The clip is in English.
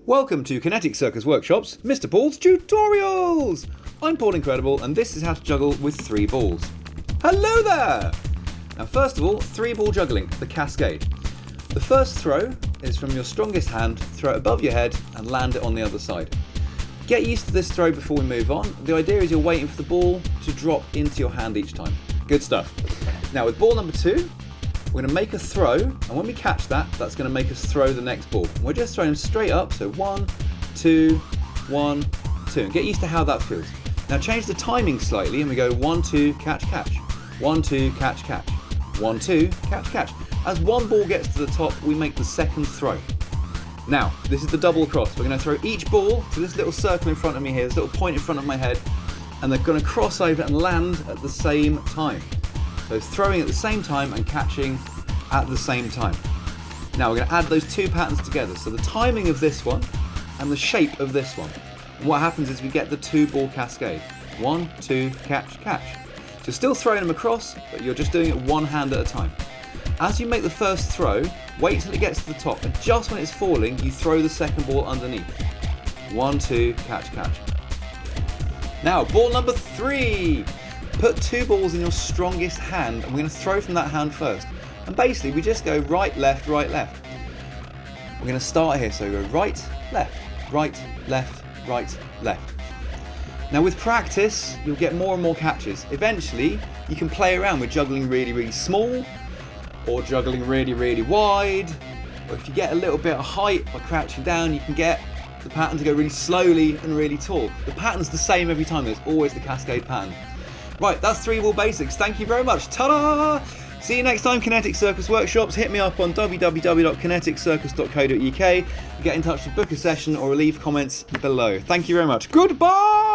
Welcome to Kinetic Circus Workshop's Mr. Paul's Tutorials! I'm Paul Incredible and this is how to juggle with 3 balls. Hello there! Now first of all, 3-ball juggling, the Cascade. The first throw is from your strongest hand, throw it above your head and land it on the other side. Get used to this throw before we move on. The idea is you're waiting for the ball to drop into your hand each time. Good stuff. Now with ball number 2, we're going to make a throw, and when we catch that, that's going to make us throw the next ball. And we're just throwing them straight up, so 1, 2, 1, 2. And get used to how that feels. Now change the timing slightly, and we go 1, 2, catch, catch. 1, 2, catch, catch. 1, 2, catch, catch. As one ball gets to the top, we make the second throw. Now, this is the double cross. We're going to throw each ball to this little circle in front of me here, this little point in front of my head, and they're going to cross over and land at the same time. So throwing at the same time and catching at the same time. Now we're going to add those 2 patterns together. So the timing of this one and the shape of this one. And what happens is we get the 2-ball cascade. 1, 2, catch, catch. So still throwing them across, but you're just doing it one hand at a time. As you make the first throw, wait till it gets to the top, and just when it's falling, you throw the second ball underneath. 1, 2, catch, catch. Now, ball number 3. Put 2 balls in your strongest hand, and we're going to throw from that hand first. And basically, we just go right, left, right, left. We're going to start here, so we go right, left, right, left, right, left. Now with practice, you'll get more and more catches. Eventually, you can play around with juggling really, really small, or juggling really, really wide. Or if you get a little bit of height by crouching down, you can get the pattern to go really slowly and really tall. The pattern's the same every time, there's always the Cascade pattern. Right, that's 3-ball basics. Thank you very much. Ta-da! See you next time, Kinetic Circus Workshops. Hit me up on www.kineticcircus.co.uk. Get in touch to book a session or leave comments below. Thank you very much. Goodbye!